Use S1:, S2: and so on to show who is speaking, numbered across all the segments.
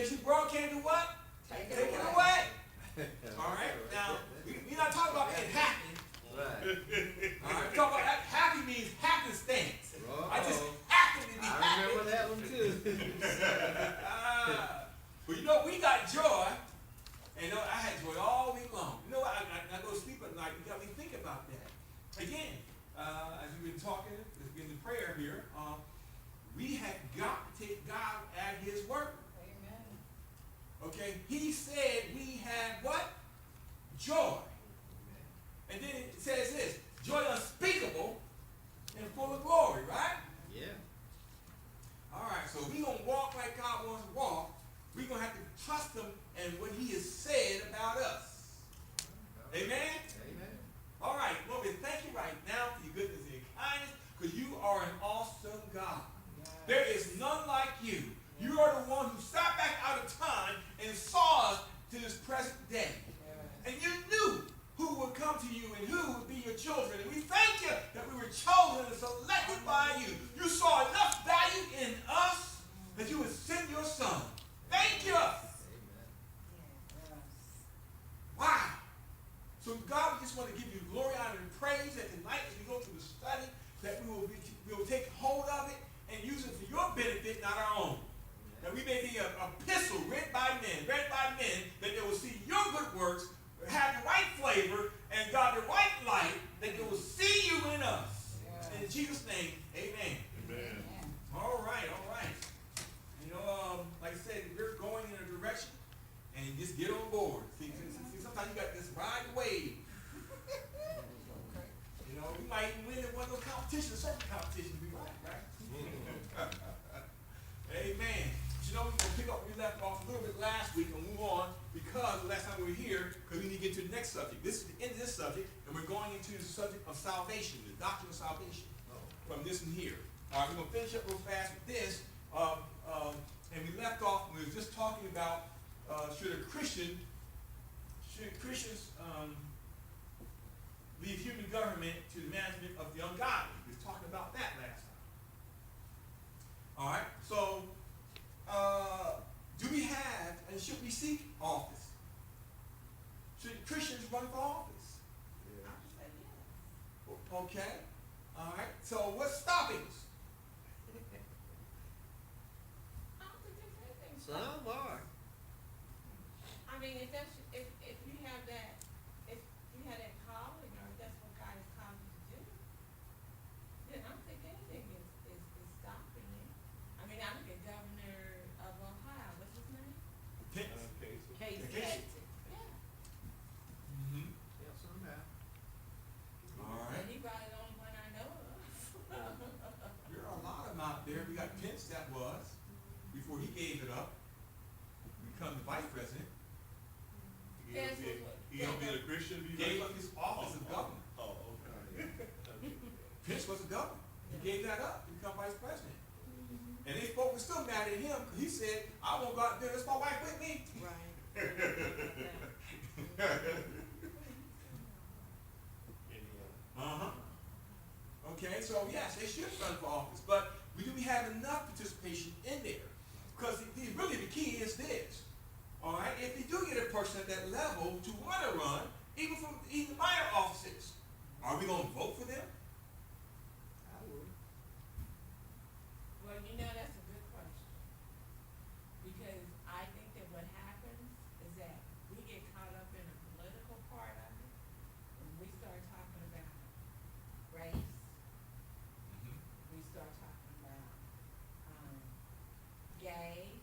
S1: gives you, world can't do what? Take it away. All right? Now, we're not talking about being happy.
S2: Right.
S1: All right? We're talking about happy means happenstance. I just happen to be happy.
S2: I remember that one too.
S1: But you know, we got joy. And you know, I had joy all week long. You know what? I go to sleep at night. You got me think about that. Again, as we've been talking, there's been the prayer here. We have got to take God at His word.
S3: Amen.
S1: Okay? He said we have what? Joy. And then it says this, joy unspeakable and full of glory, right?
S2: Yeah.
S1: All right, so we're going to walk like God wants to walk. We're going to have to trust Him and what He has said about us. Amen?
S2: Amen.
S1: All right, Lord, we thank you right now for your goodness and your kindness, because you are an awesome God. There is none like you. You are the one who sat back out of time and saw us to this present day. And you knew who would come to you and who would be your children. And we thank you that we were chosen and selected by you. You saw enough value in us that you would send your son. Thank you. Wow. So God, we just want to give you glory, honor, and praise that tonight as we go through the study, that we will take hold of it and use it for your benefit, not our own. That we may be an epistle read by men, that they will see your good works, have the right flavor, and God, the right light, that they will see you in us. In Jesus' name, amen.
S4: Amen.
S1: All right, all right. You know, like I said, we're going in a direction, and you just get on board. See, sometimes you got this ride the wave. You know, we might even win in one of those competitions, certain competitions, we might, right? Amen. But you know, we're going to pick up where we left off a little bit last week and move on, because the last time we were here, because we need to get to the next subject. This is the end of this subject, and we're going into the subject of salvation, the doctrine of salvation, from this and here. All right, we're going to finish up real fast with this. And we left off, we were just talking about should Christians leave human government to the management of the ungodly. We were talking about that last time. All right, so do we have and should we seek office? Should Christians run for office?
S3: I would say yes.
S1: Okay. All right. So what's stopping us?
S3: I don't think there's anything.
S2: Some are.
S3: I mean, if you have that, if you have that calling, or if that's what God has called you to do, then I don't think anything is stopping you. I mean, I look at Governor of Ohio. What's his name?
S1: Casey.
S3: Casey. Yeah.
S1: Mm-hmm.
S2: Yeah, some have.
S1: All right.
S3: And he probably the only one I know of.
S1: There are a lot of them out there. We got Pence, that was before he gave it up, become the vice president.
S3: Yes,
S4: He gonna be a Christian?
S1: Gave up his office of governor.
S4: Oh, okay.
S1: Pence was a governor. He gave that up to become vice president. And they folks were still mad at him because he said, I won't go out there. Is my wife with me?
S3: Right.
S1: Uh-huh. Okay, so yes, they should run for office. But do we have enough participation in there? Because really the key is this. All right, if you do get a person at that level to want to run, even from even minor offices, are we going to vote for them?
S2: I would.
S3: Well, you know, that's a good question. Because I think that what happens is that we get caught up in the political part of it. When we start talking about race, we start talking about gay,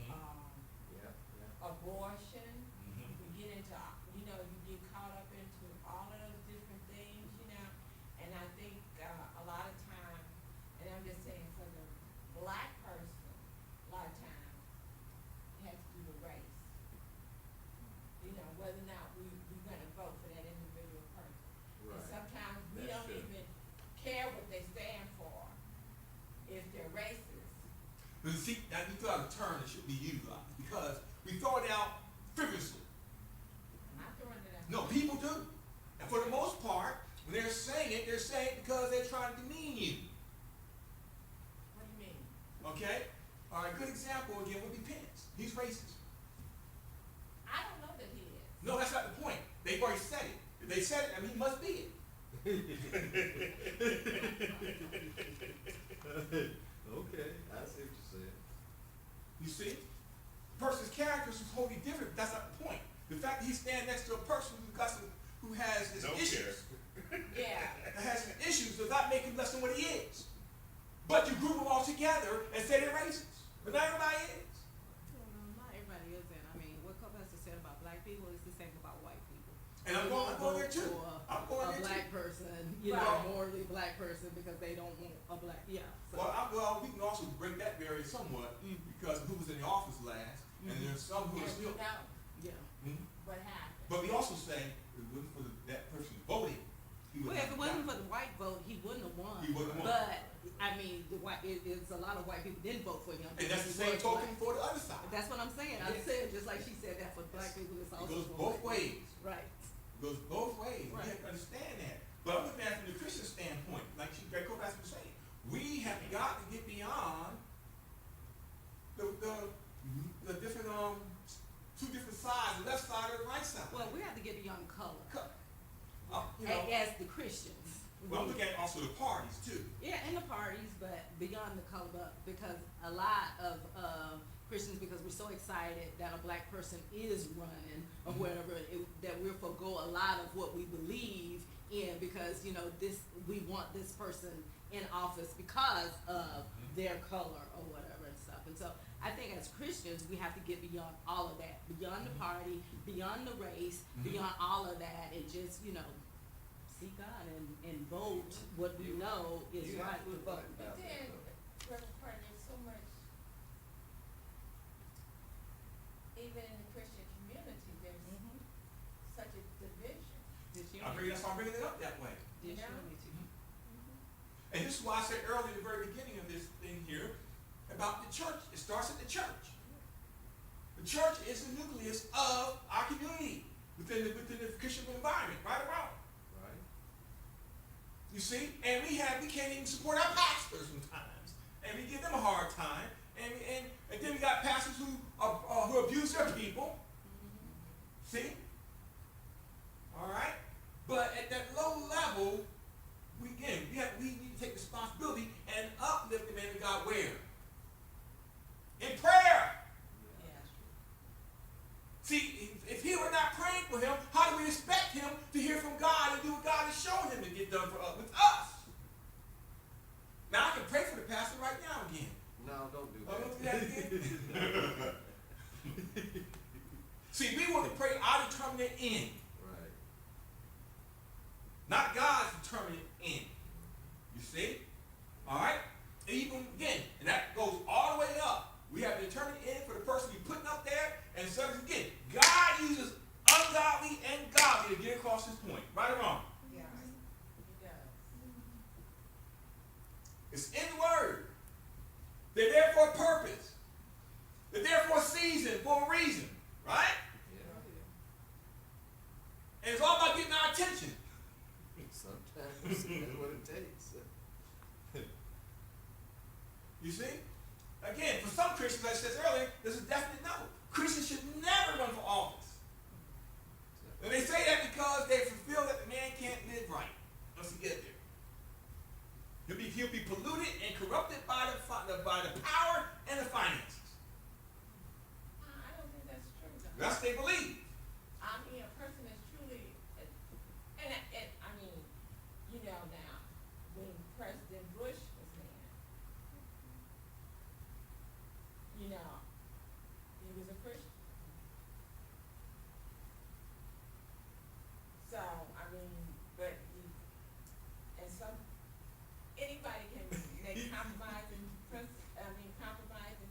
S2: Yeah, yeah.
S3: abortion. We get into, you get caught up into all of those different things, and I think a lot of times, and I'm just saying for the black person, a lot of times, it has to do with race. Whether or not we're gonna vote for that individual person. And
S2: Right.
S3: sometimes we
S4: That's
S3: don't
S4: true.
S3: even care what they stand for, if they're racist.
S1: But see, now you throw out a term that should be utilized because we throw it out frivolously.
S3: I'm not throwing it out.
S1: No, people do. And for the most part, when they're saying it because they're trying to demean you.
S3: What do you mean?
S1: Okay? All right, good example. example again would be Pence. He's racist.
S3: I don't know that he is.
S1: No, that's not the point. They've already said it. If they said it, I mean, he must be it.
S2: Okay, I see what you're saying.
S1: You see? The person's character is totally different. That's not the point. The fact that he's standing next to a person who has his
S4: Don't
S1: issues,
S3: Yeah.
S1: that has his issues, does not make him less than what he is. But you group them all together and say they're racist. But not everybody is.
S5: Well, no, not everybody is in. I mean, what Club has said about black people is the same about white people.
S1: And I'm going there too. I'm going
S5: A
S1: there
S5: black
S1: too.
S5: person, you
S3: Right.
S5: know, morally black person because they don't want a black, yeah. So.
S1: Well, we can also break that barrier somewhat because who was in the office last, and there's some who are
S3: And we
S1: still.
S3: know
S5: Yeah.
S1: Mhm.
S3: what happened.
S1: But we also say if it wasn't for that person voting, he would
S5: Well,
S1: have
S5: if it wasn't for the white vote, he wouldn't have won.
S1: He wouldn't have won.
S5: But I mean, it's a lot of white people didn't vote for him.
S1: And that's the
S5: because
S1: same
S5: he was
S1: token
S5: black.
S1: for the other side.
S5: That's what I'm saying. I'm
S1: Yes.
S5: saying just like she said that for black people, it's
S1: It
S5: also
S1: goes
S5: for
S1: both
S5: white
S1: ways.
S5: people. Right.
S1: It goes both ways. We
S5: Right.
S1: have to understand that. But I'm looking at it from the Christian standpoint, like Greg Kovacs was saying. We have got to get beyond the different two different sides, the left side or the right side.
S5: Well, we have to get beyond color
S1: You know,
S5: as the Christians.
S1: well, I'm looking at also the parties too.
S5: Yeah, and the parties, but beyond the color, because a lot of Christians, because we're so excited that a black person is running or whatever, that we'll forego a lot of what we believe in because, you know, we want this person in office because of their color or whatever and stuff. And so I think as Christians, we have to get beyond all of that, beyond the party, beyond the race, beyond all of that, and just, you know, seek God and vote what we know is
S2: You
S5: right
S2: have
S5: to
S2: to
S5: vote.
S2: fight
S3: But
S2: about
S3: then,
S2: that,
S3: Reverend Carter, there's so much, even in the Christian community, there's such a division.
S1: That's why I'm bringing it up that way.
S3: You know?
S1: And this is why I said earlier in the very beginning of this thing here about the church. It starts at the church. The church is the nucleus of our community within the Christian environment, right or wrong.
S2: right?
S1: You see? And we can't even support our pastors sometimes. And we give them a hard time. And then we got pastors who abuse their people. See? All right? But at that low level, we need to take responsibility and uplift the man of God where? In prayer.
S3: Yeah.
S1: See, if he were not praying for him, how do we expect him to hear from God and do what God is showing him to get done for us, with us? Now I can pray for the pastor right now again.
S2: No, don't do
S1: Oh,
S2: that.
S1: don't do that again. See, we want to pray our determinate end,
S2: Right.
S1: not God's determinate end. You see? All right? Even again, and that goes all the way up. We have the determinate end for the person you're putting up there, and so again, God uses ungodly and godly to get across his point. Right or wrong?
S3: Yeah. He does.
S1: It's in the word. They're there for a purpose. They're there for a season, for a reason. Right?
S2: Yeah.
S1: And it's all about getting our attention.
S2: Sometimes that's what it takes.
S1: You see? Again, for some Christians, as I said earlier, there's a definite no. Christians should never run for office. And they say that because they feel that the man can't live right once he gets there. He'll be polluted and corrupted by the power and the finances.
S3: I don't think that's true, though.
S1: That's what they believe.
S3: I mean, a person is truly, and I mean, you know now, when President Bush was in, you know, he was a Christian. So, I mean, but and anybody can make compromising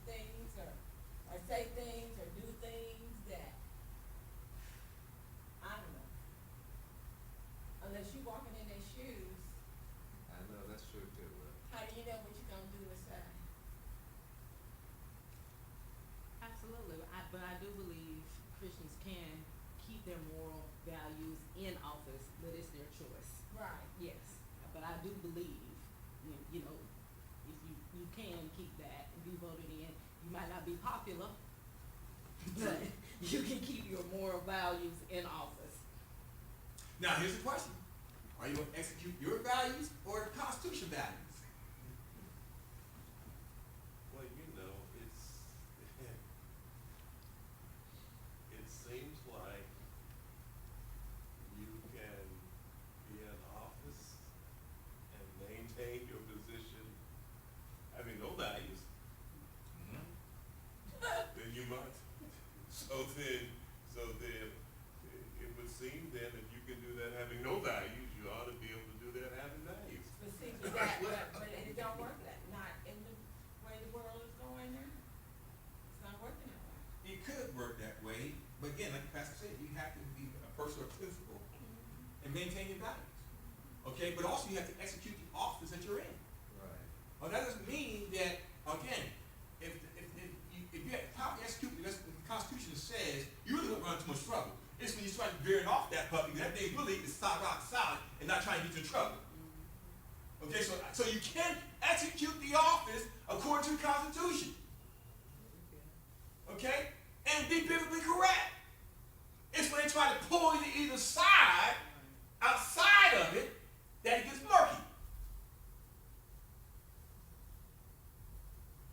S3: things or say things or do things that, I don't know. Unless you walking in their shoes,
S2: I know, that's true too.
S3: how do you know what you're gonna do or say?
S5: Absolutely, but I do believe Christians can keep their moral values in office, but it's their choice.
S3: Right.
S5: Yes, but I do believe, you know, if you can keep that and be voted in, you You might not be popular, but you can keep your moral values in office.
S1: Now, here's the question. Are you going to execute your values or the Constitution values?
S4: Well, you know, it's, it seems like you can be in office and maintain your position, having no values, then you might. So then, it would seem then that you can do that having no values, you ought to be able to do that having values.
S3: But see, but it don't work that, not in the way the world is going now. It's not working that way.
S1: It could work that way, but again, like the pastor said, you have to be a person of principle and maintain your values. Okay, but also you have to execute the office that you're in.
S2: Right.
S1: Well, that doesn't mean that, again, if you have to properly execute what the Constitution says, you really won't run into much trouble. It's when you start veering off that puppy, that thing really is rock solid and not trying to get you in trouble. Okay, so you can execute the office according to the Constitution. Okay? And be biblically correct. It's when they try to pull you to either side, outside of it, that it gets murky.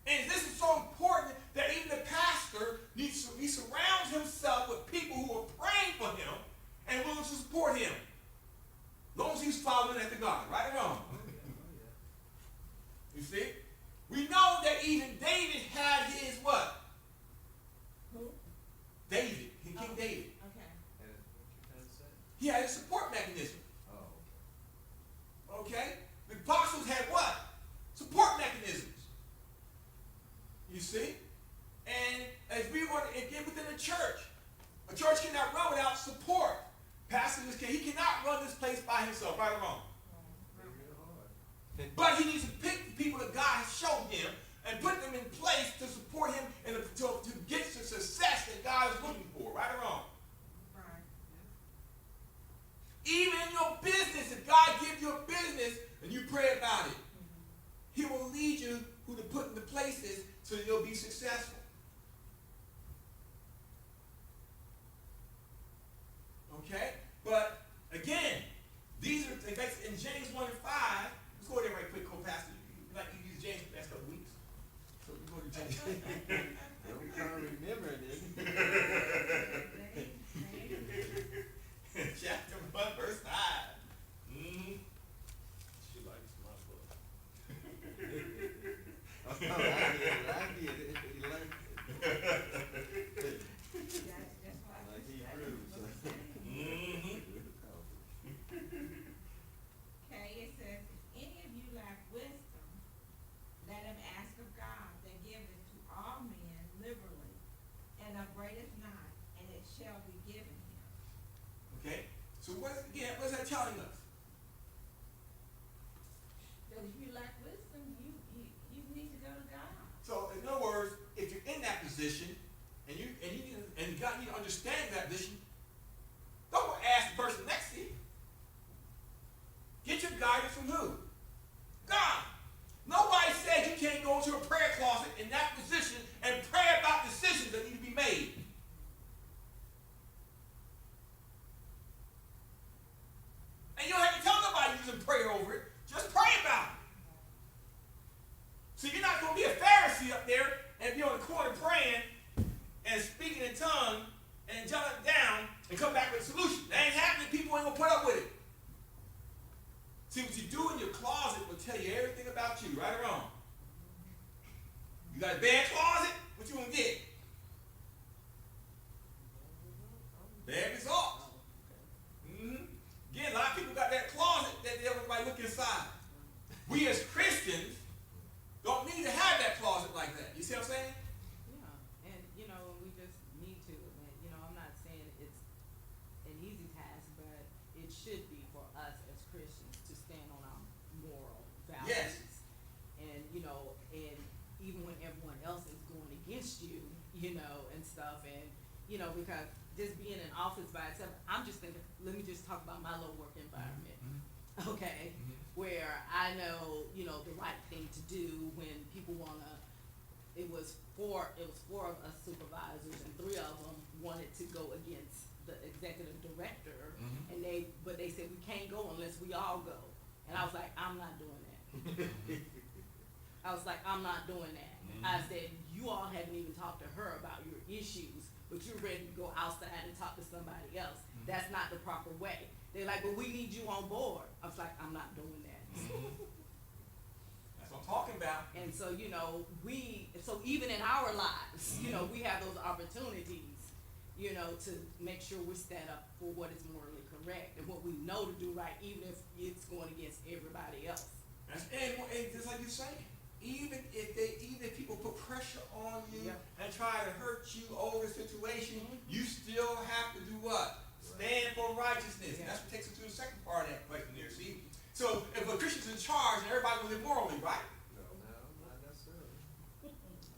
S1: And this is so important that even the pastor needs to, he surrounds himself with people who are praying for him and willing to support him. As long as he's following after God, right or wrong. You see? We know that even David had his what?
S3: Who?
S1: David, King David.
S3: Okay.
S2: And what you trying to say?
S1: He had a support mechanism.
S2: Oh,
S1: Okay? The apostles had what? Support mechanisms. You see? And as we want to get within the church, a church cannot run without support. Pastor, he cannot run this place by himself, right or wrong.
S2: okay. Real hard.
S1: But he needs to pick the people that God has shown him and put them in place to support him and to get the success that God is looking for, right or wrong.
S3: Right.
S1: Even in your business, if God gives you a business and you pray about it, he will lead you who to put in the places so that you'll be successful. Okay? But again, these are in James 1 and 5. Let's go there right quick, co-pastor. Like you use James for the last couple weeks. So we go to James.
S2: I'm trying to remember it.
S1: Chapter 1, verse 5.
S4: She likes my book.
S2: I get it. He liked it.
S3: That's why I
S2: Like
S3: just
S2: Hebrews.
S3: Okay, it says, if any of you lack wisdom, let him ask of God that giveth to all men liberally, and upbraideth not, and it shall be given him.
S1: Okay? So what is that telling us?
S3: That if you lack wisdom, you need to go to God.
S1: So in other words, if you're in that position and God need to understand that position, don't ask the person next to you. Get your guidance from who? God. Nobody said you can't go into a prayer closet in that position and pray about decisions that need to be made. And you don't have to tell nobody you can pray over it. Just pray about it. So you're not going to be a Pharisee up there and be on the corner praying and speaking in tongues and jot it down and come back with a solution. That ain't happening. People ain't going to put up with it. See, what you do in your closet will tell you everything about you, right or wrong. You got a bad closet, what you going to get? Bad results. Again, a lot of people got that closet that everybody look inside. We as Christians don't need to have that closet like that. You see what I'm saying?
S5: Yeah, and we just need to. And I'm not saying it's an easy task, but it should be for us as Christians to stand on our moral values.
S1: Yes.
S5: And and even when everyone else is going against you, and stuff, and because just being in office by itself, I'm just thinking. Let me just talk about my little work environment. Okay. Where I know, the right thing to do when people want to it was four of us supervisors, and 3 of them wanted to go against the executive director, and but they said we can't go unless we all go. And I was like, I'm not doing that. I was like, I'm not doing that. I said, you all haven't even talked to her about your issues, but you're ready to go outside and talk to somebody else. That's not the proper way. They're like, but we need you on board. I was like, I'm not doing that.
S1: That's what I'm talking about.
S5: And so, you know, so even in our lives, you know, we have those opportunities, you know, to make sure we stand up for what is morally correct and what we know to do right, even if it's going against everybody else.
S1: And just like you're saying, even if people put pressure on you and try to hurt you over the situation, you still have to do what? Stand for righteousness. And that's what takes us to the second part of that question there, see? So if a Christian's in charge, and everybody will live morally, right?
S2: No, not necessarily.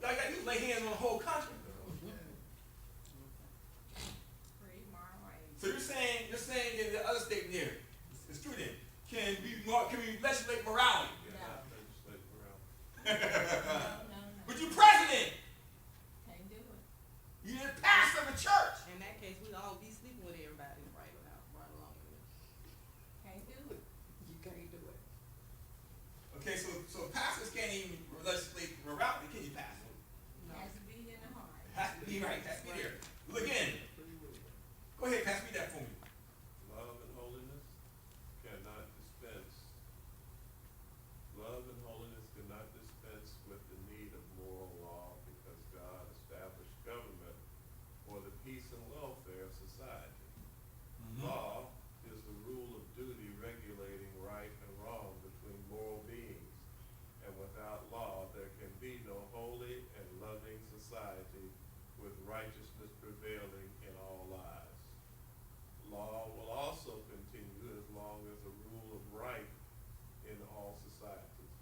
S1: Like you lay hands on the whole country. So you're saying in the other statement here, it's true then. Can we legislate morality?
S4: Yeah, legislate morality.
S3: No.
S1: But you president,
S3: Can't do it.
S1: you're the pastor of the church.
S5: In that case, we'd all be sleeping with everybody right along with it.
S3: Can't do it.
S5: You can't do it.
S1: Okay, so pastors can't even legislate morality, can you, pastor?
S5: No.
S3: Has to be in the heart.
S1: It has to be right, it has to be there. Look again.
S2: Pretty well.
S1: Go ahead, pass me that for me.
S4: Love and holiness cannot dispense. Love and holiness cannot dispense with the need of moral law because God established government for the peace and welfare of society. Law is the rule of duty regulating right and wrong between moral beings. And without law, there can be no holy and loving society with righteousness prevailing in all lives. Law will also continue as long as the rule of right in all societies.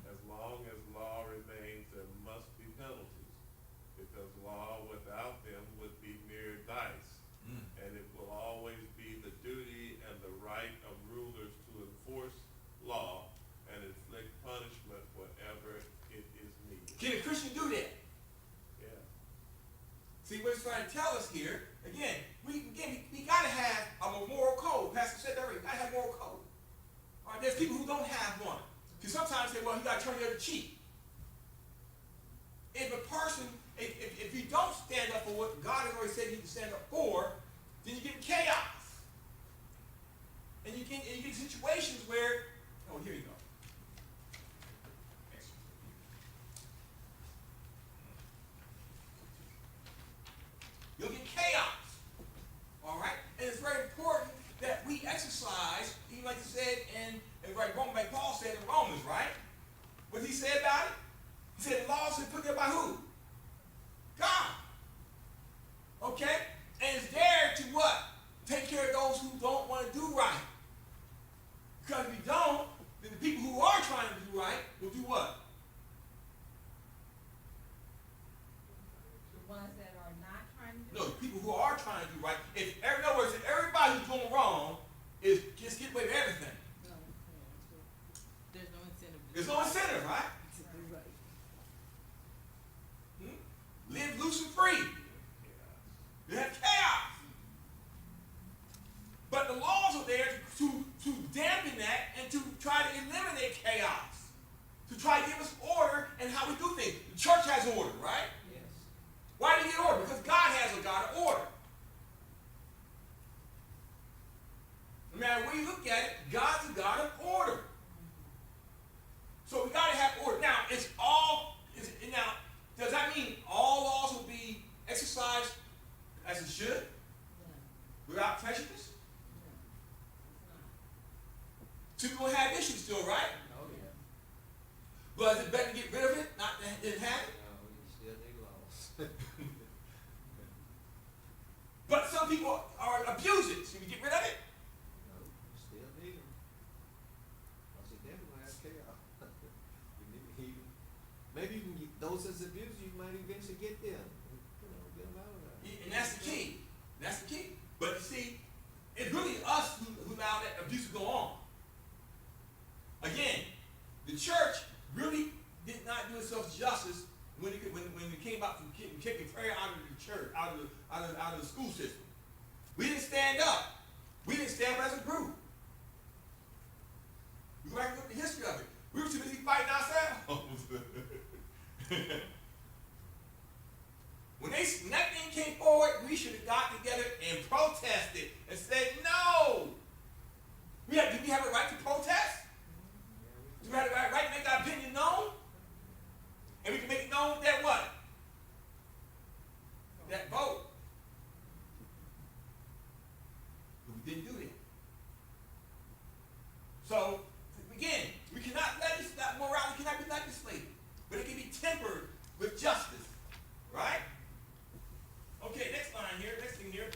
S4: As long as law remains, there must be penalties, because law without them would be mere dice. And it will always be the duty and the right of rulers to enforce law and inflict punishment whenever it is needed.
S1: Can a Christian do that?
S4: Yeah.
S1: See what it's trying to tell us here. Again, we gotta have a moral code. Pastor said that already. We gotta have a moral code. All right, there's people who don't have one. Because sometimes say, well, you gotta turn the other cheek. If a person, if you don't stand up for what God has already said you can stand up for, then you get chaos. And you get situations where, oh, here you go. You'll get chaos. All right? And it's very important that we exercise, even like he said like Paul said in Romans, right? What did he say about it? He said the laws are put there by who? God. Okay? And it's there to what? Take care of those who don't want to do right. Because if we don't, then the people who are trying to do right will do what?
S3: The ones that are not trying to do
S1: No, the people who are trying to do right. In other words, if everybody who's doing wrong is just get away with everything.
S5: No, there's no incentive.
S1: There's no incentive, right?
S5: To do right.
S1: Live loose and free. You have chaos. But the laws are there to dampen that and to try to eliminate chaos. To try to give us order in how we do things. The church has order, right?
S2: Yes.
S1: Why do you get order? Because God has a God of order. No matter where you look at it, God's a God of order. So we got to have order. Now, now, does that mean all laws will be exercised as it should? Without prejudice? So people have issues still, right?
S2: Oh, yeah.
S1: But is it better to get rid of it, not than have it?
S2: No, you still need laws.
S1: But some people are abuse it. Should we get rid of it?
S2: No, you still need them. Because you definitely gonna have chaos. Maybe you can get those that's abused, you might eventually get them. Get them out of there.
S1: And that's the key. That's the key. But you see, it's really us who allow that abuse to go on. Again, the church really did not do itself justice when the church, out of the school system. We didn't stand up. We didn't stand up as a group. We go back and look at the history of it. We were too busy fighting ourselves. When that thing came forward, we should have got together and protested and said, no. Do we have a right to protest? Do we have a right to make our opinion known? And we can make it known that what? That vote. But we didn't do that. So, again, we cannot legislate, morality cannot be legislated, but it can be tempered with justice. Right? Okay, next thing here,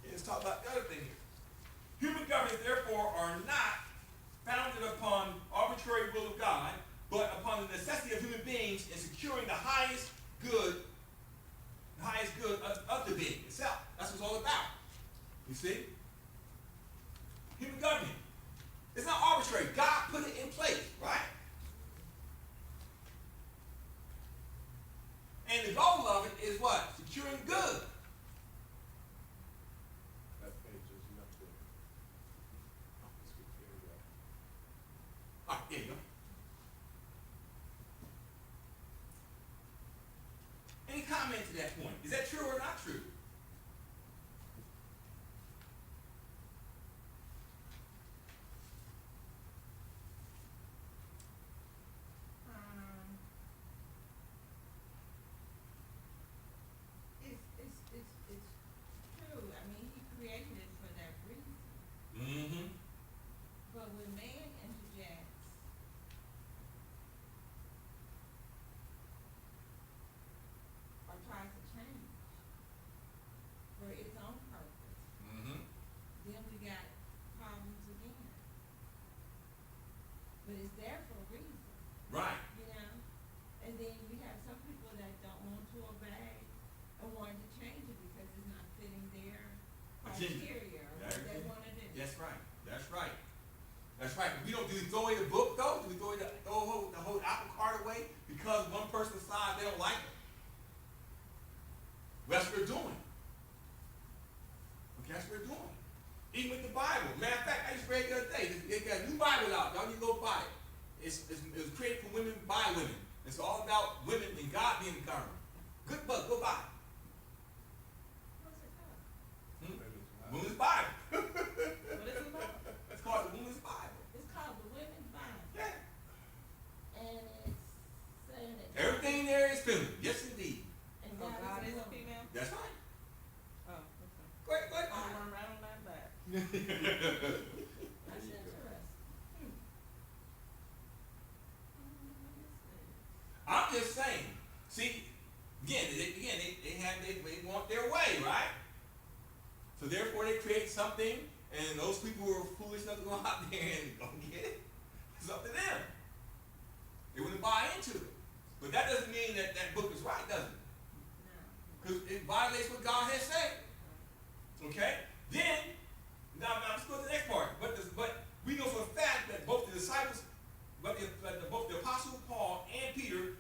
S1: let's talk about the other thing here. Human governments, therefore, are not founded upon arbitrary will of God, but upon the necessity of human beings in securing the highest good of the being itself. That's what it's all about. You see? Human government. It's not arbitrary. God put it in place, right? And the goal of it is what? Securing good.
S4: That page is nothing. Let's get carried out.
S1: All right, there you go. Any comment to that point? Is that true or not true?
S3: It's true. I mean, he created it for that reason.
S1: Mm-hmm.
S3: But when man interjects, or tries to change for its own purpose,
S1: Mm-hmm.
S3: then we got problems again. But it's there for a reason,
S1: Right.
S3: you know? And then we have some people that don't want to obey and want to change it because it's not fitting their
S1: Agenda.
S3: criteria or
S1: There
S3: what they
S1: you go.
S3: want to do.
S1: That's right. That's right. That's right. Do we throw away the book though? Do we throw the whole apple cart away because one person decides they don't like it? That's what we're doing. Okay, that's what we're doing. Even with the Bible. Matter of fact, I just read the other day. They got a new Bible out. Y'all need to go buy it. It was created for women by women. It's all about women and God being the government. Good book. Go buy it.
S3: What's it called?
S1: Women's Bible.
S3: What is it called?
S1: It's called the Women's Bible.
S3: It's called the Women's Bible.
S1: Yeah.
S3: And it's saying that
S1: Everything there is feminine. Yes, indeed.
S3: and
S5: Oh,
S3: God,
S5: God
S3: is
S5: is
S3: a female.
S1: That's right.
S5: Oh, okay.
S1: Go ahead. Go ahead.
S5: I'll run right on that back.
S3: That's interesting.
S1: I'm just saying. See, they want their way, right? So therefore, they create something, and those people who are foolish enough to go out there and go get it, it's up to them. They wouldn't buy into it, but that doesn't mean that that book is right, does it?
S3: No.
S1: Because it violates what God has said. Okay? Then, now let's go to the next part. But we know for a fact that both the disciples, both the Apostle Paul and Peter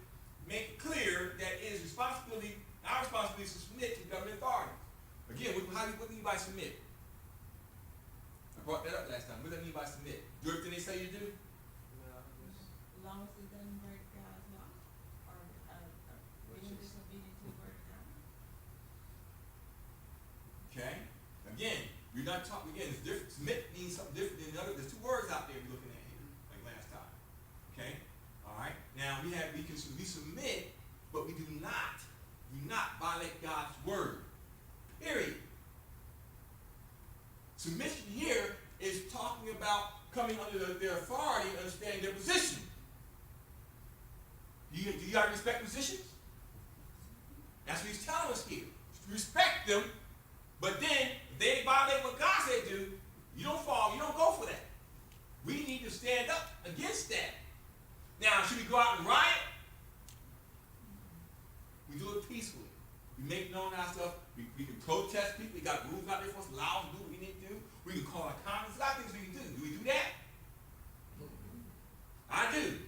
S1: make it clear that it is our responsibility to submit to government authority. Again, what do you mean by submit? I brought that up last time. What does that mean by submit? Do everything they say you do?
S3: As long as it doesn't break God's law or being disobedient to the word of God.
S1: Okay? Again, you're not talking, again, it's different. Submit means something different than the other. There's two words out there we're looking at here, like last time. Okay? Alright? Now, we submit, but we do not violate God's word. Period. Submission here is talking about coming under their authority and understanding their position. Do you gotta respect positions? That's what he's telling us here. Respect them, but then if they violate what God said do, you don't fall, you don't go for that. We need to stand up against that. Now, should we go out and riot? We do it peacefully. We make known ourselves. We can protest people. We got rules out there for us, allow us to do what we need to do. We can call our comments. A lot of things we can do. Do we do that? I do.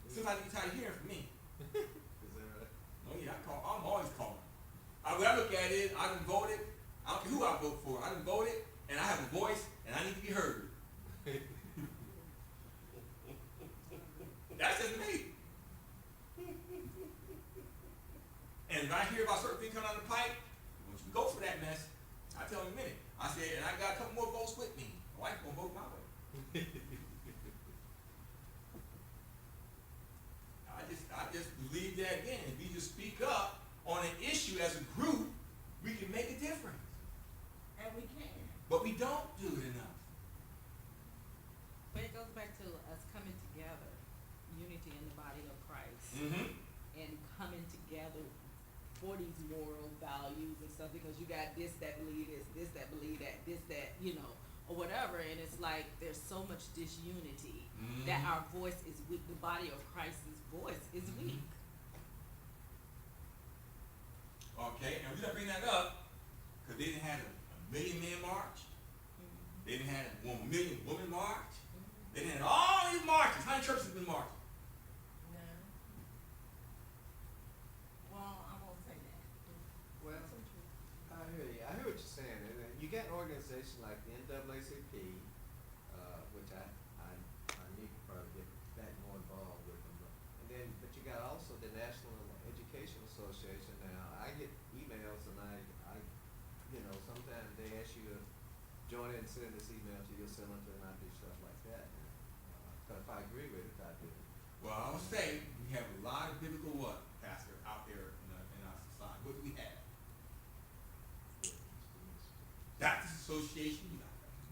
S1: Sometimes you get tired of hearing from me.
S2: Is that right?
S1: Oh yeah, I'm always calling. The way I look at that is, I done voted. I don't care who I vote for. I done voted, and I have a voice, and I need to be heard. That's just me. And if I hear about certain things coming down the pipe, once you go for that mess, I tell them in a minute. I said, and I got a couple more votes with me. My wife gonna vote my way. I just believe that again. If we just speak up on an issue as a group, we can make a difference.
S3: And we can.
S1: But we don't do it enough.
S5: But it goes back to us coming together, unity in the body of Christ,
S1: Mm-hmm.
S5: and coming together for these moral values and stuff, because you got this that believe this that believe that, this that, you know, or whatever, and it's like there's so much disunity that our voice is weak. The body of Christ's voice is weak.
S1: Okay, and we're gonna bring that up because they didn't have a million man march. They didn't have a 1 million woman march. They didn't have all these marches. How many churches have been marching?
S3: No. Well, I won't say that.
S2: Well, I hear you. I hear what you're saying. And you got an organization like the NAACP, which I need to probably get back more involved with them. And then, but you got also the National Education Association. Now, I get emails and I you know, sometimes they ask you to join in and send this email to your senator, and I do stuff like that. But if I agree with it, I do.
S1: Well, I would say we have a lot of biblical what, Pastor, out there in our society. What do we have? Baptist Association.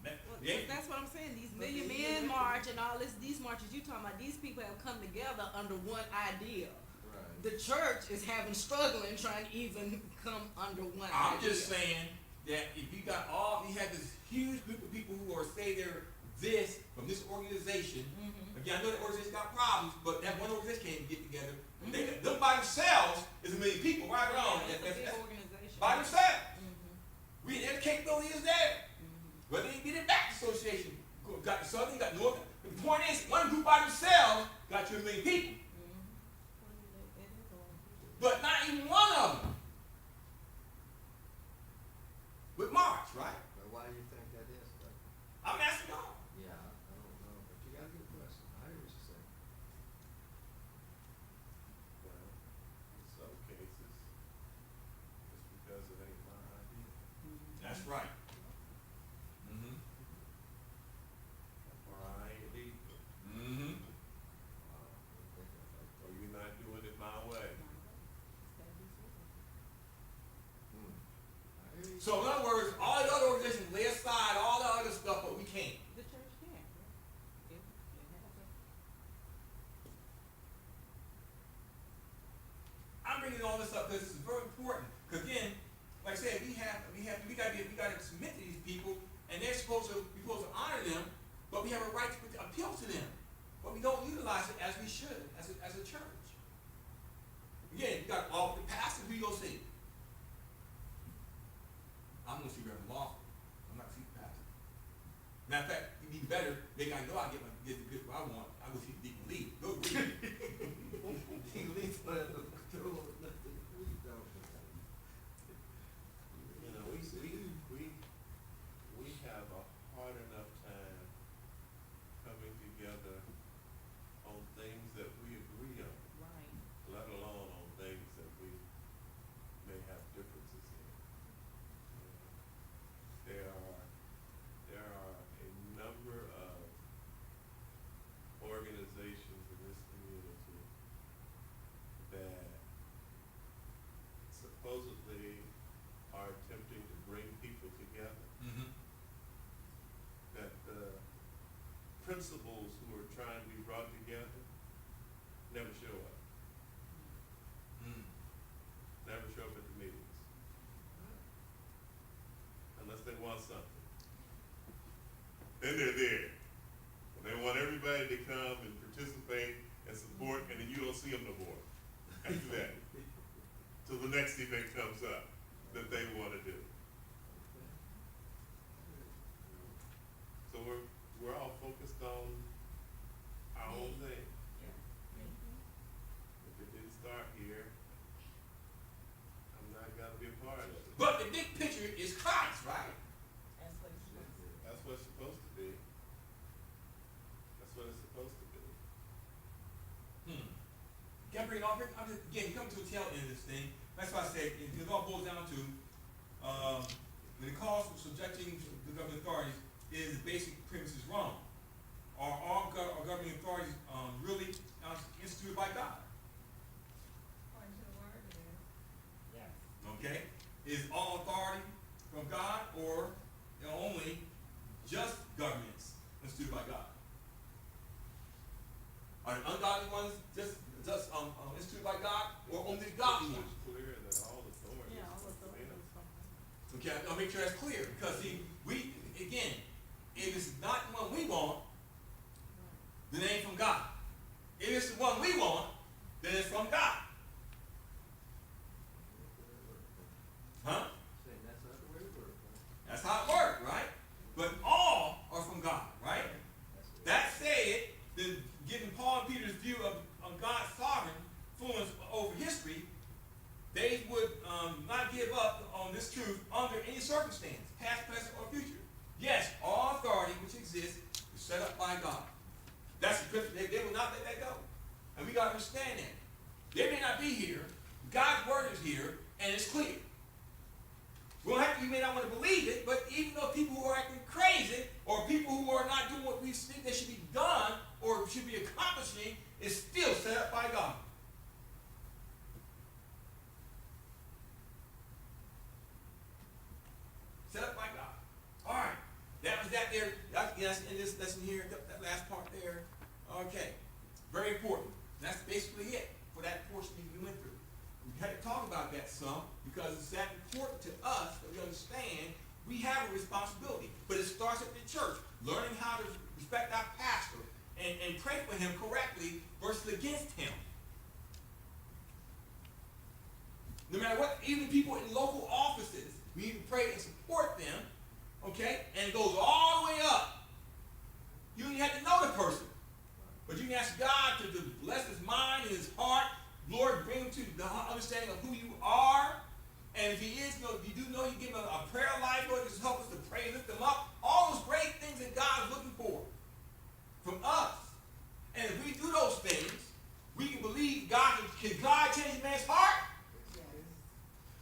S5: Well,
S1: Yeah.
S5: that's what I'm saying. These
S2: But
S5: Million
S2: they
S5: Men
S2: elected-
S5: March and all this, these marches you talking about, these people have come together under one idea.
S2: Right.
S5: The church is having struggling trying to even come under one
S1: I'm
S5: idea.
S1: just saying that if you got you had this huge group of people who are say they're this from this organization. Again, I know that organization got problems, but that one organization can't get together. Them by themselves is a million people, right or wrong.
S5: Yeah, it's a big
S1: That's
S5: organization.
S1: by themselves.
S5: Mhm.
S1: We the capability is there. But they didn't get it back association. Got the Southern, got Northern. The point is, one group by themselves got you a million people. But not even one of them would march, right?
S2: But why do you think that is, though?
S1: I'm asking y'all.
S2: Yeah, I don't know, but you got a good question. I hear what you're saying.
S4: Well, in some cases, it's because it ain't my idea.
S1: That's right. Mm-hmm.
S4: Or I ain't leading it.
S1: Mm-hmm.
S4: Or you're not doing it my way.
S2: I hear you.
S1: So in other words, all the other organizations lay aside all the other stuff, but we can't.
S5: The church can. It has a-
S1: I'm bringing all this up because this is very important. Because again, like I said, we gotta submit to these people, and they're supposed to honor them, but we have a right to appeal to them. But we don't utilize it as we should, as a church. Again, you got all the pastors, who you go see? I'm gonna see Reverend Lawful. I'm not see the pastor. Matter of fact, it'd be better, maybe I know I get what I want. I go see Deacon Lee. Go read.
S2: He leaves one of the door, nothing to read, though.
S4: You know, we have a hard enough time coming together on things that we agree on,
S5: Right.
S4: let alone on things that we may have differences in. There are a number of organizations in this community that supposedly are attempting to bring people together,
S1: Mm-hmm.
S4: that the principals who are trying to be brought together never show up,
S1: Mm.
S4: never show up at the meetings, unless they want something. Then they're there. When they want everybody to come and participate and support, and then you don't see them no more after that, till the next event comes up that they want to do. So we're all focused on our own thing. If it didn't start here, I'm not gonna be a part of it.
S1: But I'm just, again, coming to a tail end of this thing. That's why I said it all boils down to when it calls for subjecting the governing authorities, is the basic premise is wrong. Are all governing authorities really instituted by God?
S3: According to the word, it is. Yes.
S1: Okay? Is all authority from God, or only just governments instituted by God? Are the ungodly ones just instituted by God, or only the godly ones?
S4: It's clear that all authority
S5: Yeah, all
S4: is from
S5: authority
S4: him.
S5: is from him.
S1: Okay, I'll make sure that's clear, because see, we, again, if it's not the one we want, then it ain't from God. If it's the one we want, then it's from God. Huh?
S2: Saying that's not the way it works, huh?
S1: That's how it works, right? But all are from God, right?
S2: That's the way
S1: That said, then given Paul and Peter's view of God's sovereign influence over history, they would not give up on this truth under any circumstance, past, present, or future. Yes, all authority which exists is set up by God. That's the scripture. They will not let that go. And we got to understand that. They may not be here. God's word is here, and it's clear. We don't have to, you may not want to believe it, but even though people who are acting crazy, or people who are not doing what we think they should be done, or should be accomplishing, is still set up by God. Set up by God. All right. That was that there. Yes, in this lesson here, that last part there. Okay. Very important. That's basically it for that portion that we went through. We had to talk about that some because it's that important to us that we understand we have a responsibility. But it starts at the church, learning how to respect our pastor and pray for him correctly versus against him. No matter what, even people in local offices, we need to pray and support them, okay? And it goes all the way up. You don't even have to know the person. But you can ask God to bless his mind and his heart. Lord, bring him to the understanding of who you are. And if he is, if you do know, you give him a prayer life, Lord, just help us to pray and lift them up. All those great things that God is looking for from us. And if we do those things, we can believe God. Can God change a man's heart?
S3: Yes.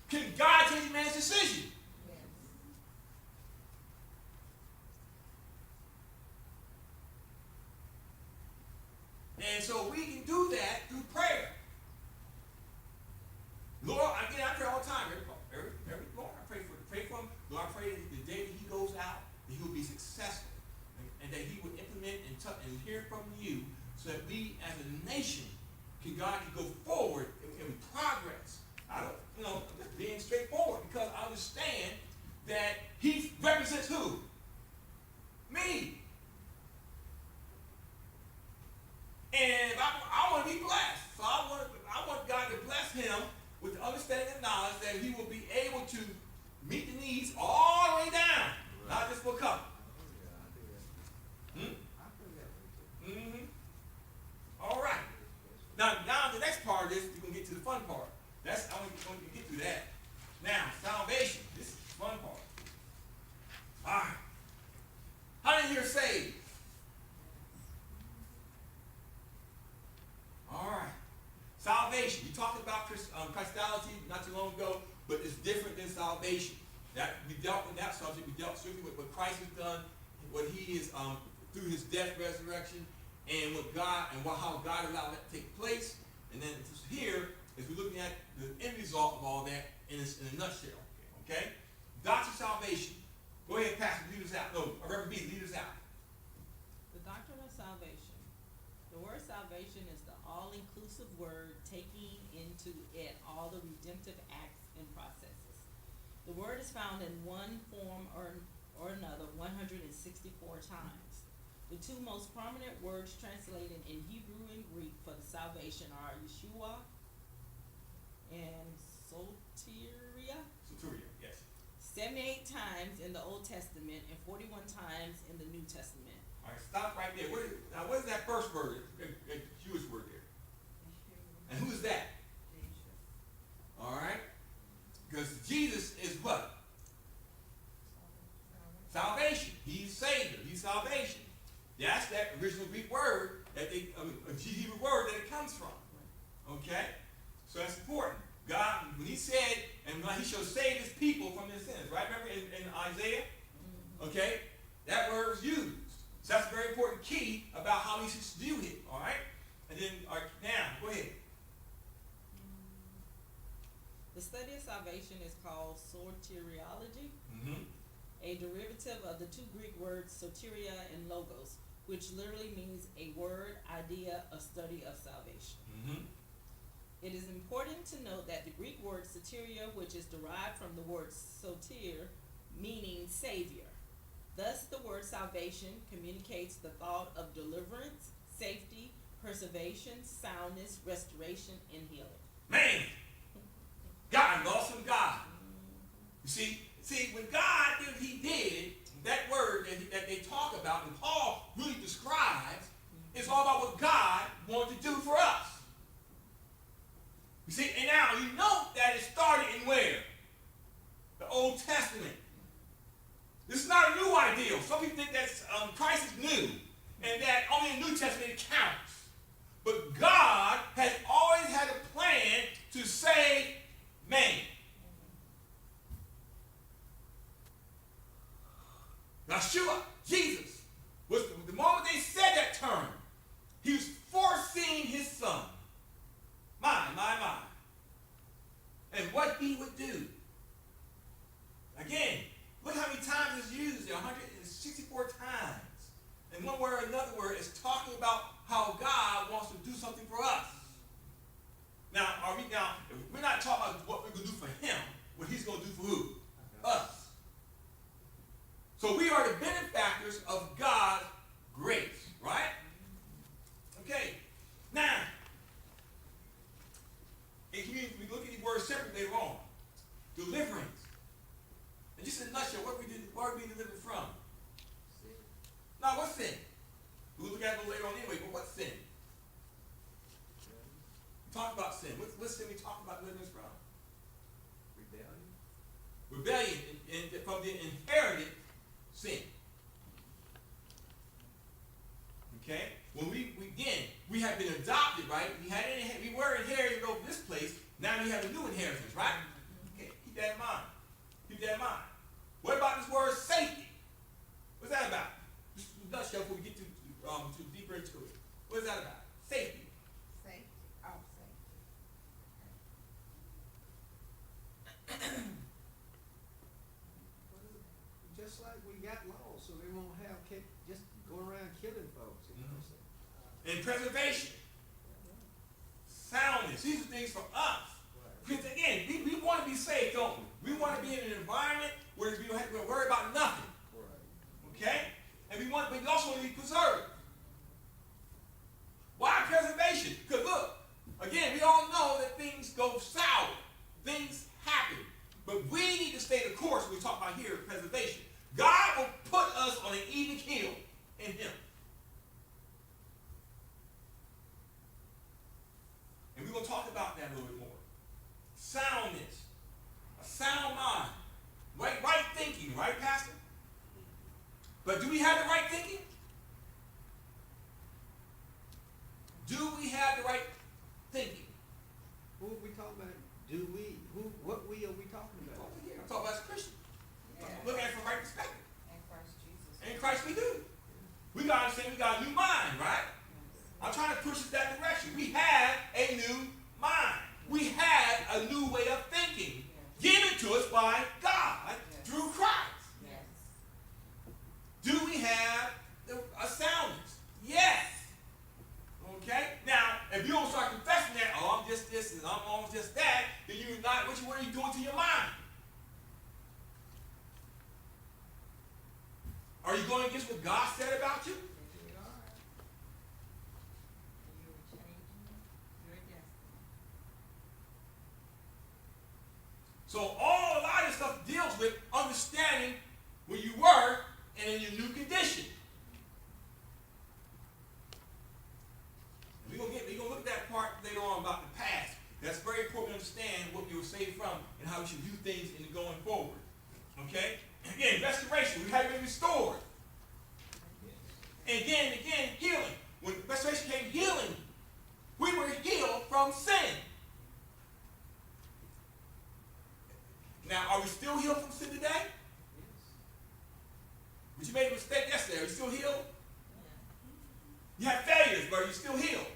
S1: Can God change a man's decision?
S3: Yes.
S1: And so we can do that through prayer. Lord, again, I pray all the time. Every Lord, I pray for him. Lord, I pray that the day that he goes out, that he will be successful. And that he would implement and hear from you so that we as a nation God can go forward in progress. I don't, I'm just being straightforward because I understand that he represents who? Me. And I want to be blessed. So I want God to bless him with the understanding and knowledge that he will be able to meet the needs all the way down, not just for a couple. All right. Now the next part of this, we're going to get to the fun part. I'm going to get to that. Now, salvation. This is the fun part. All right. How many here are saved? All right. Salvation. We talked about Christology not too long ago, but it's different than salvation. That we dealt with that subject. We dealt strictly with what Christ has done, what he is through his death, resurrection, and what God and how God allowed that to take place. And then here is we're looking at the end result of all that in a nutshell. Okay? Doctrine of salvation. Go ahead, Pastor, lead us out. No, Reverend B, lead us out.
S5: The doctrine of salvation. The word salvation is the all-inclusive word taking into it all the redemptive acts and processes. The word is found in one form or another 164 times. The two most prominent words translated in Hebrew and Greek for the salvation are Yeshua and soteria.
S1: Soteria, yes.
S5: 78 times in the Old Testament and 41 times in the New Testament.
S1: All right, stop right there. Now, what is that first word, that Jewish word there? And who is that?
S3: Jesus.
S1: All right? Because Jesus is what? Salvation. He's Savior. He's salvation. That's that original Greek word that Hebrew word that it comes from. Okay? So that's important. God, when he said, and he shall save his people from their sins, right? Remember in Isaiah? Okay? That word was used. So that's a very important key about how we should view it, all right? And then, now, go ahead.
S5: The study of salvation is called soteriology,
S1: Mm-hmm.
S5: a derivative of the two Greek words soteria and logos, which literally means a word, idea, a study of salvation.
S1: Mm-hmm.
S5: It is important to note that the Greek word soteria, which is derived from the word soter, meaning savior. Thus, the word salvation communicates the thought of deliverance, safety, preservation, soundness, restoration, and healing.
S1: Man, God, an awesome God. You see, when God did what he did, that word that they talk about, and Paul really describes, it's all about what God wanted to do for us. You see, and now you know that it started in where? The Old Testament. This is not a new ideal. Some people think that Christ is new, and that only in the New Testament it counts. But God has always had a plan to save man. Yeshua, Jesus, was the moment they said that term, he was foreseeing his son. My. And what he would do. Again, look how many times it's used there, 164 times. And one word or another word is talking about how God wants to do something for us. Now, we're not talking about what we're going to do for him, what he's going to do for who? Us. So we are the benefactors of God's grace, right? Okay. Now, if we look at these words separately later on, deliverance. And just in a nutshell, what are we being delivered from?
S2: Sin.
S1: Now, what's sin? We'll look at it a little later on anyway, but what's sin? We talked about sin. What's sin we talked about deliverance from?
S2: Rebellion.
S1: Rebellion from the inherited sin. Okay? When we have been adopted, right? We were inherited over this place. Now we have a new inheritance, right? Okay, keep that in mind. Keep that in mind. What about this word safety? What's that about? Just a nutshell before we get too deeper into it. What is that about? Safety.
S3: Safety. Oh, safety.
S2: Just like we got laws, so they won't have just go around killing folks. You know what I'm saying?
S1: And preservation. Soundness. These are things for us. Because again, we want to be safe, don't we? We want to be in an environment where we don't have to worry about nothing. Okay? And we also want to be preserved. Why preservation? Because look, again, we all know that things go sour. Things happen. But we need to stay the course when we talk about here preservation. God will put us on an even keel in him. And we're going to talk about that a little bit more. Soundness. A sound mind. Right thinking, right, Pastor? But do we have the right thinking? Do we have the right thinking?
S2: Who are we talking about? What we are we talking about?
S1: Over here. I'm talking about as Christians.
S3: Yeah.
S1: Look at it from the right perspective.
S3: And Christ Jesus.
S1: And in Christ we do. We got to understand we got a new mind, right? I'm trying to push us that direction. We have a new mind. We have a new way of thinking given to us by God through Christ.
S3: Yes.
S1: Do we have a soundness? Yes. Okay? Now, if you don't start confessing that, oh, I'm just this and I'm almost just that, then you're not, what are you doing to your mind? Are you going against what God said about you?
S3: Yes, you are. You're changing your destiny.
S1: So a lot of this stuff deals with understanding where you were and in your new condition. We're gonna look at that part later on about the past. That's very important to understand what we were saved from and how we should view things in the going forward. Okay? Again, restoration. We have been restored. And again, healing. When restoration came, healing. We were healed from sin. still healed from sin today?
S2: Yes.
S1: But you made a mistake yesterday. Are you still healed? You had failures, but are you still healed?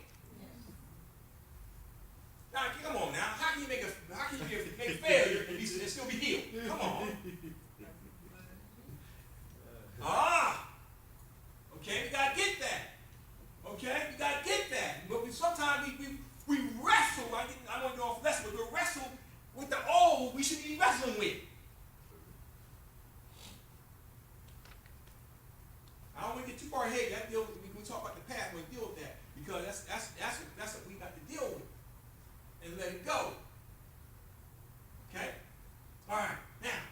S1: Now, come on now. How can you make failure and still be healed? Come on. Okay, we gotta get that. Okay, we gotta get that. But sometimes we wrestle. I want to go off lesson, but we wrestle with the old we should be wrestling with. I don't want to get too far ahead. We talk about the past, we deal with that because that's what we got to deal with and let it go. Okay. All right. Now,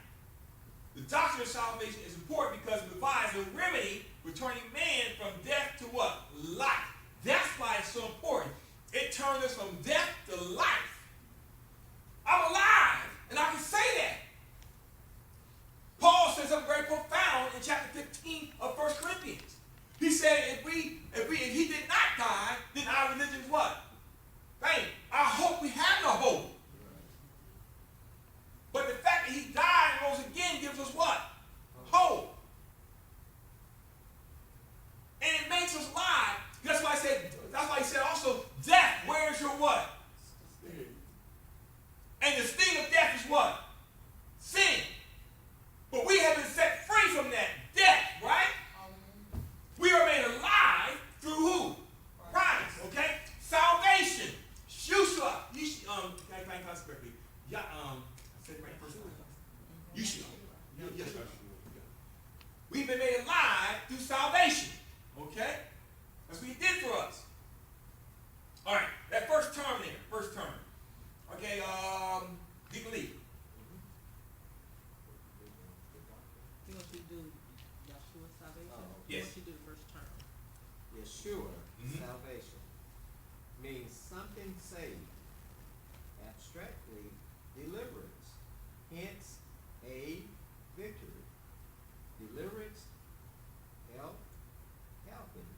S1: the doctrine of salvation is important because it provides a remedy returning man from death to what? Life. That's why it's so important. It turns us from death to life. I'm alive, and I can say that. Paul says something very profound in chapter 15 of 1 Corinthians. He said, if he did not die, then our religion is what? Vain. Our hope, we have no hope. But the fact that he died and rose again gives us what? Hope. And it makes us alive. That's why he said also, death, where is your what? And the sting of death is what? Sin. But we have been set free from that death, right? We are made alive through who? Christ, okay? Salvation. Yeshua. I can't concentrate. I said it right first time. Yeshua. We've been made alive through salvation, okay? That's what he did for us. All right, that first term there, Okay, Deacon Lee.
S5: You want to do Yeshua salvation?
S1: Yes.
S5: You want to do the first term?
S2: Yeshua, salvation, means something saved, abstractly deliverance, hence a victory. Deliverance, help, helping.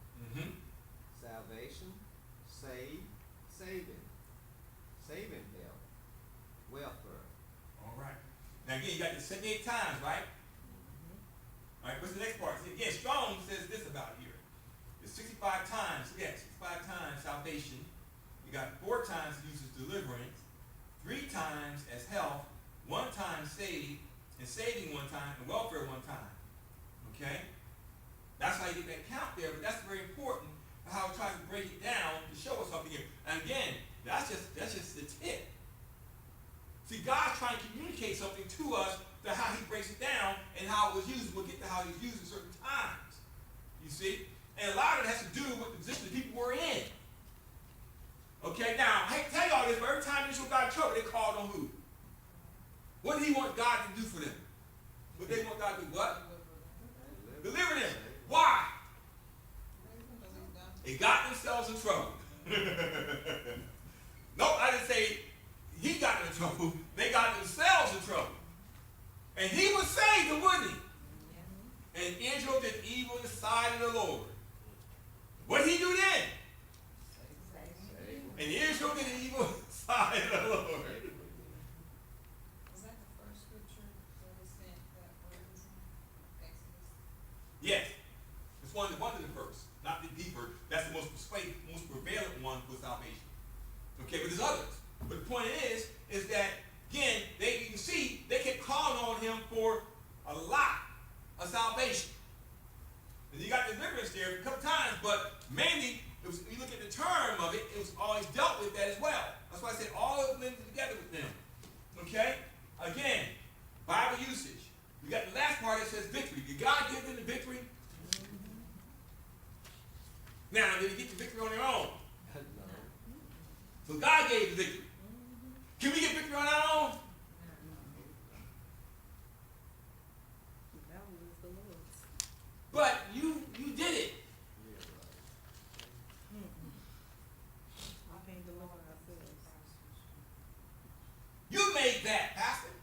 S2: Salvation, save, saving, saving help, welfare.
S1: All right. Now again, you got the 78 times, right? All right, what's the next part? Again, Strong says this about here. It's 65 times, 65 times salvation. You got 4 times it uses deliverance, 3 times as health, 1 time save, and saving 1 time, and welfare 1 time. Okay? That's how you get that count there, but that's very important how it tries to break it down to show us something here. And again, that's just the tip. See, God's trying to communicate something to us to how he breaks it down and how it was used. We'll get to how it was used at certain times. You see? And a lot of it has to do with the position the people were in. Okay, now, I hate to tell y'all this, but every time Israel got in trouble, they called on who? What did he want God to do for them? What they want God to do? What? Deliver them. Why? They got themselves in trouble. Nope, I didn't say he got in trouble. They got themselves in trouble. And he would save them, wouldn't he? And Israel did evil in the sight of the Lord. What did he do then? And Israel did evil in the sight of the Lord.
S3: Was that the first scripture where we sent that word was in Exodus?
S1: Yes. It's one of the first, not the deeper. That's the most prevalent one for salvation. Okay, but there's others. But the point is that, again, you can see they kept calling on him for a lot of salvation. And you got deliverance there a couple times, but mainly, you look at the term of it, it was always dealt with that as well. That's why I said all of them together with them. Okay? Again, Bible usage. You got the last part that says victory. Did God give them the victory? Now, did they get the victory on their own?
S2: No.
S1: So God gave the victory. Can we get victory on our own?
S5: That was the Lord's.
S1: But you did it.
S5: We can't deliver ourselves.
S1: You made that, Pastor.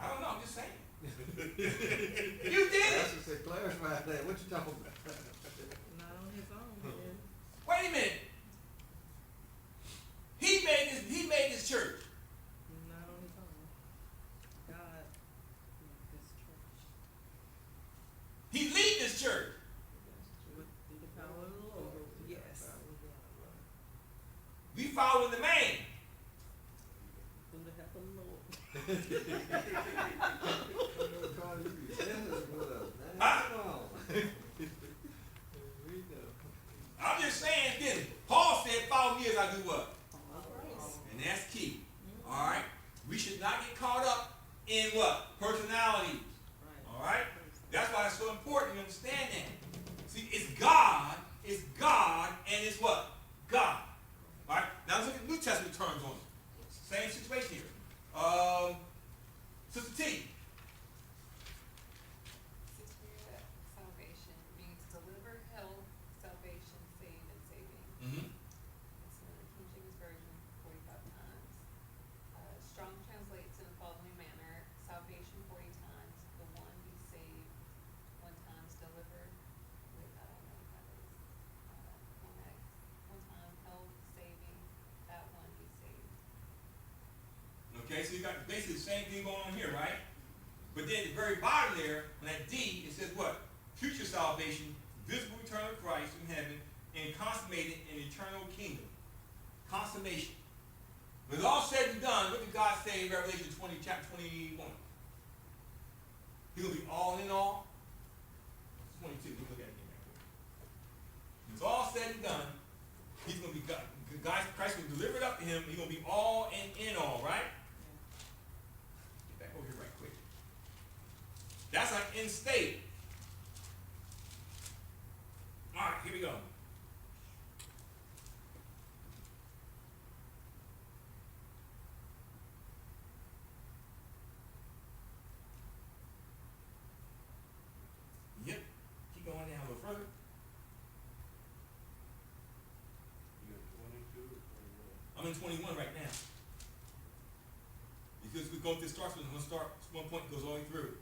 S1: I don't know, I'm just saying. You did it.
S2: Pastor said, clarify that. What you talking about?
S5: Not on his own, man.
S1: Wait a minute. He made this church.
S5: Not on his own.
S1: following the man.
S5: From the help of the Lord. I'm just saying this. Paul said, follow me as I do what? And that's key. All right? We should not get caught up in what? Personalities. All right? That's why it's so important you understand that. See, it's God, and it's what? God. All right? Now let's look at New Testament terms on it. Same situation here. Sister T.
S6: Salvation means deliver, help, salvation, save, and saving.
S1: Mm-hmm.
S6: It's in the King James Version 45 times. Strong translates in the following manner: salvation 40 times, the one be saved 1 times, delivered. Wait, I don't know what that is. One time, help, saving, that one be saved.
S1: Okay, so you got basically the same thing going on here, right? But then at the very bottom there, on that D, it says what? Future salvation, visible return of Christ from heaven, and consummated in eternal kingdom. Consummation. When it's all said and done, what did God say in Revelation 20, chapter 21? He's going to be all in all. 22, we look at it again. When it's all said and done, he's going to be God. Christ will deliver it up to him. He's going to be all and in all, right? Get back over here right quick. That's our end state. All right, here we go. Yep. Keep going down a little further.
S4: You got 22 or 21?
S1: I'm in 21 right now. Because we go through starts with one point and goes all the way through.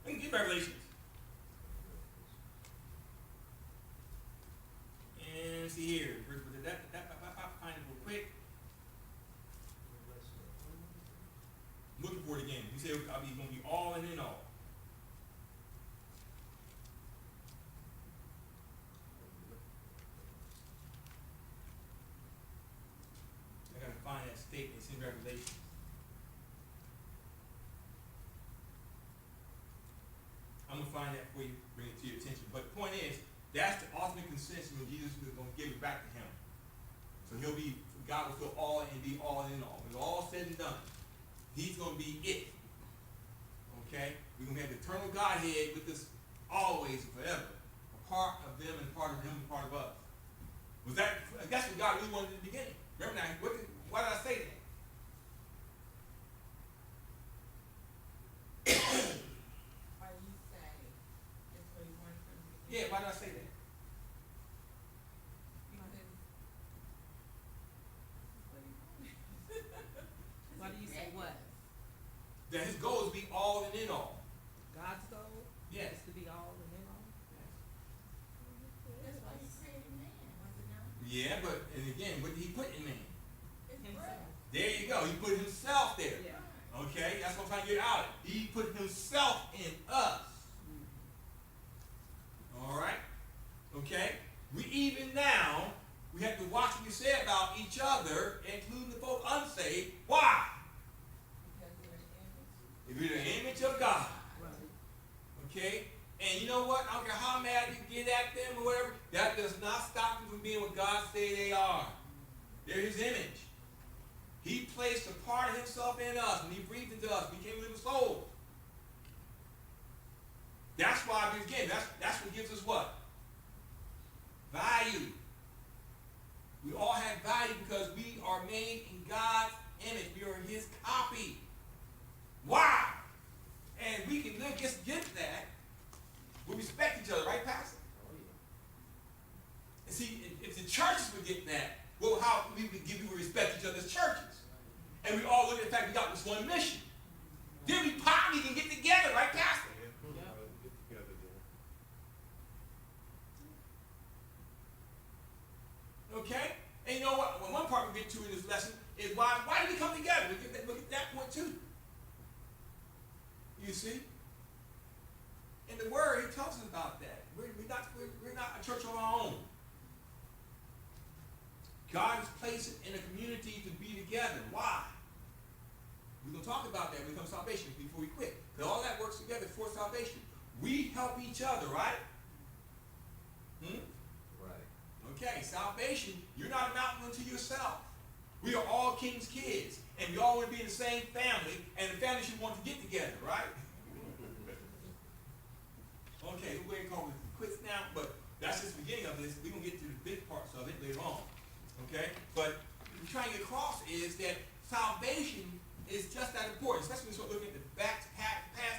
S1: We can get Revelations. And see here. Find it real quick. I'm looking for it again. He said I'll be going to be all and in all. I gotta find that statement. It's in Revelation. I'm gonna find that for you, bring it to your attention. But the point is, that's the ultimate consensus when Jesus is gonna give it back to him. So God will feel all and be all in all. When it's all said and done, he's gonna be it. Okay? We're gonna have the eternal Godhead with us always and forever. A part of them and part of him and part of us. That's what God really wanted in the beginning. Remember now, why did I say that?
S3: Why you say it's what you want from the
S1: Yeah, why did I say that?
S5: Why do you say what?
S1: That his goal is to be all and in all.
S5: God's goal
S1: Yes.
S5: is to be all and in all.
S3: That's why he created man, was it not?
S1: Yeah, but, and again, what did he put in man?
S3: It's
S5: Himself.
S3: breath.
S1: There you go. He put himself there.
S5: Yeah.
S1: Okay? That's what I'm trying to get out of it. He put himself in us. All right? Okay? We even now, we have to watch what we say about each other, including the folk unsaved. Why?
S3: Because they're an image.
S1: If you're the image of God.
S5: Right.
S1: Okay? And you know what? I don't care how mad you get at them or whatever, that does not stop them from being what God say they are. They're his image. He placed a part of himself in us. When he breathed into us, we became living souls. That's why, again, that's what gives us what? Value. We all have value because we are made in God's image. We are his copy. Wow! And we can just get that. We respect each other, right, Pastor?
S2: Oh, yeah.
S1: And see, if the churches would get that, well, how we would respect each other as churches. And we all look at the fact we got this one mission. Then we probably can get together, right, Pastor?
S4: Get together then.
S1: Okay? And you know what? Well, one part we get to in this lesson is why do we come together? Look at that point too. You see? In the Word, he tells us about that. We're not church of our own. God has placed it in a community to be together. Why? We're going to talk about that when it comes to salvation before we quit. Because all that works together for salvation. We help each other, right?
S2: Right.
S1: Okay, salvation, you're not a mountain unto yourself. We are all king's kids. And we all want to be in the same family. And the family should want to get together, right? Okay, we're going to call it quits now. But that's just the beginning of this. We're going to get to the big parts of it later on. Okay? But what we're trying to get across is that salvation is just that important, especially when we start looking at the past,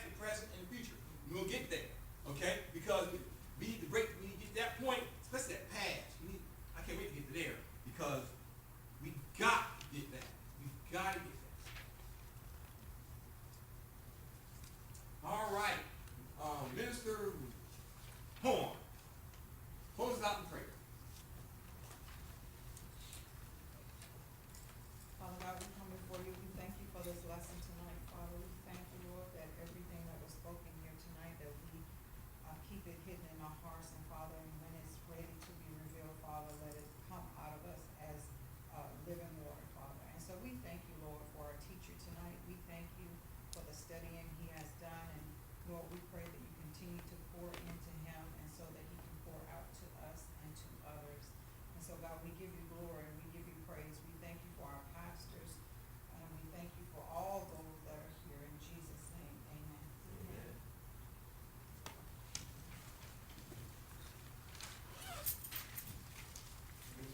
S1: the present, and the future. We'll get there, okay? Because we need to get to that point, especially that past. I can't wait to get to there because we got to get that. We've got to get that. All right, Minister Horn, close us out in prayer.
S7: Father God, we come before you. We thank you for this lesson tonight, Father. We thank you, Lord, that everything that was spoken here tonight, that we keep it hidden in our hearts, and Father, and when it's ready to be revealed, Father, let it come out of us as living water, Father. And so we thank you, Lord, for our teacher tonight. We thank you for the studying he has done, and Lord, we pray that you continue to pour into him, and so that he can pour out to us and to others. And so, God, we give you glory and we give you praise. We thank you for our pastors, and we thank you for all those that are here. In Jesus' name, amen.
S2: Amen.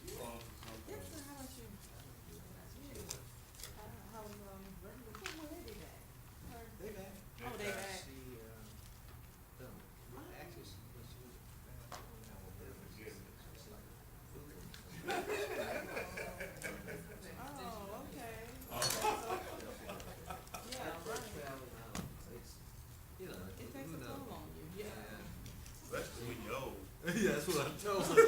S4: You all for something.
S5: Yes, sir, how about you? How was, regular, where they back?
S2: They back.
S5: Oh, they back.
S2: She, actually, she was
S5: Oh, okay. Yeah, right.
S2: traveling out. It's, you know.
S5: It takes
S2: who
S5: a
S2: knows?
S5: toll on you, yeah.
S4: Especially when you're old.
S2: Yeah, that's what I told her.